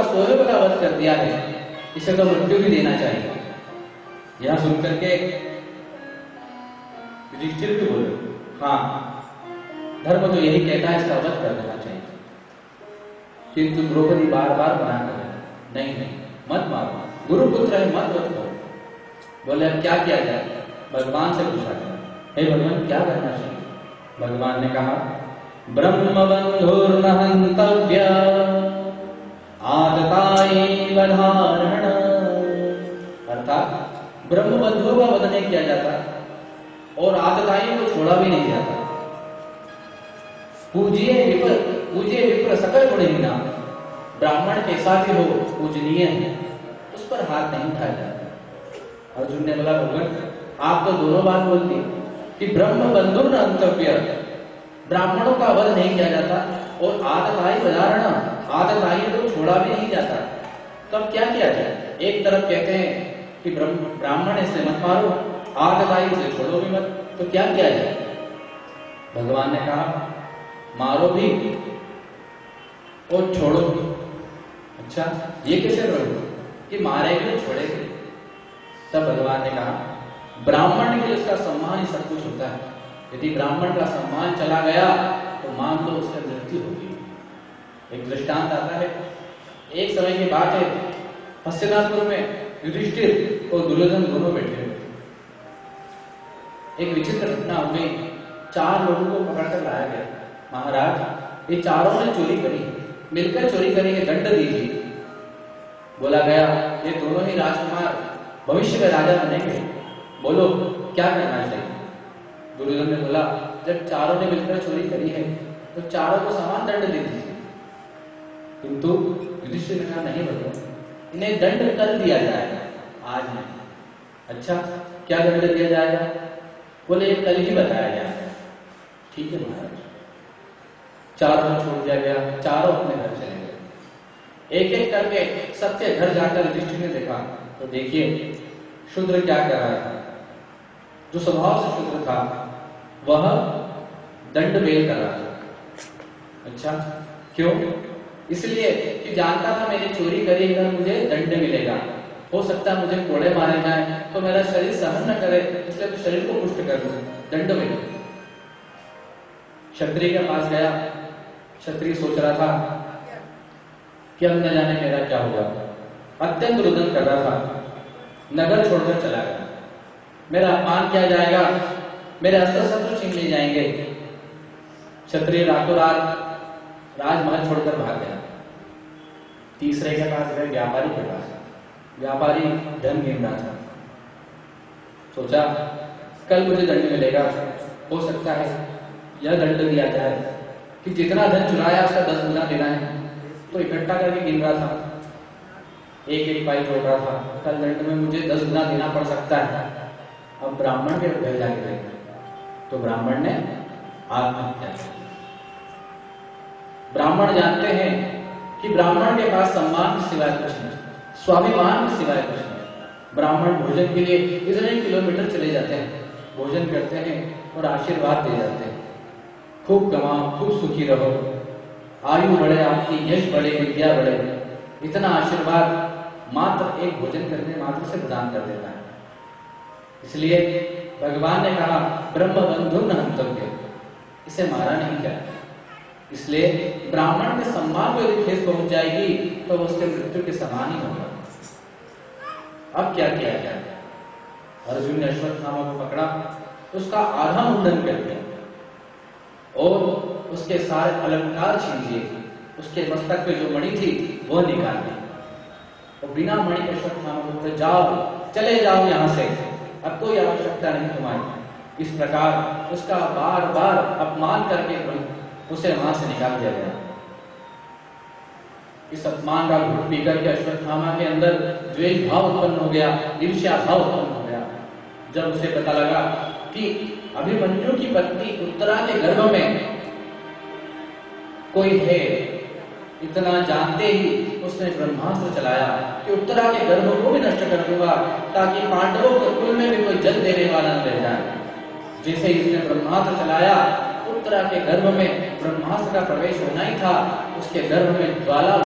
स्वयं का वध कर दिया है, इसे तो मृत्यु भी देना चाहिए। यह सुनकर के युधिष्ठिर भी बोले, हाँ धर्म तो यही कहता है, इसका वध कर देना चाहिए। किंतु द्रौपदी बार बार मना कर रहे, नहीं मत मारो, गुरुपुत्र है, मत वध करो। बोले अब क्या किया जाए? भगवान से पूछा गया, हे भगवान क्या करना चाहिए? भगवान ने कहा, ब्रह्म बंधुर्न हन्तव्य आतताएव धारण। अर्थात ब्रह्म बंधुओं का वध नहीं किया जाता और आतताइयों को छोड़ा भी नहीं जाता। पूज्य विप्र सकल गुणहीना, ब्राह्मण कैसा भी हो पूजनीय है, उस पर हाथ नहीं उठाया जाता। अर्जुन ने बोला, भगवान आप तो दोनों बात बोलती कि ब्रह्म बंधुर्न हन्तव्य, ब्राह्मणों का वध नहीं किया जाता और आतताई बधारणा, आतताई को छोड़ा भी नहीं जाता। तो अब क्या किया जाए? एक तरफ कहते हैं कि ब्राह्मण इसे मत मारो, आतताई से छोड़ो भी मत, तो क्या किया जाए? भगवान ने कहा, मारो भी और छोड़ो भी। अच्छा ये कैसे करोगे कि मारेंगे और छोड़ेंगे? तब भगवान ने कहा, ब्राह्मण के लिए उसका सम्मान ही सब कुछ होता है। यदि ब्राह्मण का सम्मान चला गया तो मान लो उसकी मृत्यु होगी। एक दृष्टांत आता है, एक समय की बात है, हस्तिनापुर में युधिष्ठिर और दुर्योधन दोनों बैठे हुए। एक विचित्र घटना हो गई, 4 लोगों को पकड़कर लाया गया। महाराज ये चारों ने चोरी करी, मिलकर चोरी करेंगे, दंड दीजिए। बोला गया, ये दोनों ही राजकुमार भविष्य में राजा बनेंगे, बोलो क्या करना चाहिए? दुर्योधन ने बोला, जब चारों ने मिलकर चोरी करी है तो चारों को समान दंड दे दीजिए। किंतु युधिष्ठिर ने कहा, नहीं भगवान, इन्हें दंड कल दिया जाएगा, आज नहीं। अच्छा क्या दंड दिया जाएगा? बोले कल ही बताया जाएगा। ठीक है महाराज। चारों को छोड़ दिया गया, चारों अपने घर चले गए। एक एक करके सबके घर जाकर युधिष्ठिर ने देखा तो देखिए शूद्र क्या कर रहा था। जो स्वभाव से शूद्र था वह दंड बेल कर रहा था। अच्छा क्यों? इसलिए कि जानता था मैंने चोरी करी है, मुझे दंड मिलेगा, हो सकता है मुझे कोड़े मारे जाए तो मेरा शरीर सहन न करे, इसलिए तो शरीर को पुष्ट कर दूं, दंड मिले। क्षत्रिय के पास गया, क्षत्रिय सोच रहा था कि अब न जाने मेरा क्या होगा, अत्यंत रुदन कर रहा था, नगर छोड़कर चला गया, मेरा अपमान किया जाएगा, मेरे अस्त्र शस्त्र छीन ले जाएंगे। क्षत्रिय रातों रात राजमहल छोड़कर भाग गया। तीसरे के पास गए, व्यापारी के पास। व्यापारी धन गिन रहा था, सोचा कल मुझे दंड मिलेगा, हो सकता है यह दंड दिया जाए कि जितना धन चुराया उसका 10 गुना देना है। तो इकट्ठा करके गिन रहा था, एक एक पाई जोड़ रहा था, कल दंड में मुझे 10 गुना देना पड़ सकता है। अब ब्राह्मण के घर जाके गए तो ब्राह्मण ने आत्महत्या की। ब्राह्मण जानते हैं कि ब्राह्मण के पास सम्मान के सिवाय कुछ नहीं, स्वाभिमान के सिवाय कुछ नहीं। ब्राह्मण भोजन के लिए इतने किलोमीटर चले जाते हैं, भोजन करते हैं और आशीर्वाद दे जाते हैं, खूब कमाओ, खूब सुखी रहो, आयु बढ़े आपकी, यश बढ़े, विद्या बढ़े। इतना आशीर्वाद मात्र एक भोजन करने मात्र से प्रदान कर देता है। इसलिए भगवान ने कहा, ब्रह्म बंधुर्न हन्तव्य, इसे मारा नहीं गया। इसलिए ब्राह्मण के सम्मान को यदि ठेस पहुंच जाएगी तो उसके मृत्यु के समान ही होगा। अब क्या किया जाए? अर्जुन ने अश्वत्थामा को पकड़ा, उसका आधा मुंडन कर दिया और उसके सारे अलंकार छीन लिए, उसके मस्तक पे जो मणि थी वो निकाल दी और बिना मणि के अश्वत्थामा को बोले, जाओ, चले जाओ यहां से, अब कोई आवश्यकता नहीं तुम्हारी। इस प्रकार उसका बार बार अपमान करके उसे वहां से निकाल दिया गया। इस अपमान का घूट पीकर के अश्वत्थामा के अंदर द्वेष भाव उत्पन्न हो गया, ईर्ष्या भाव उत्पन्न हो गया। जब उसे पता लगा कि अभिमन्यु की पत्नी उत्तरा के गर्भ में कोई है, इतना जानते ही उसने ब्रह्मास्त्र चलाया कि उत्तरा के गर्भ को भी नष्ट कर दूंगा ताकि पांडवों के कुल में भी कोई जल देने वाला न रह जाए। जैसे ही उसने ब्रह्मास्त्र चलाया, उत्तरा के गर्भ में ब्रह्मास्त्र का प्रवेश होना ही था, उसके गर्भ में ज्वाला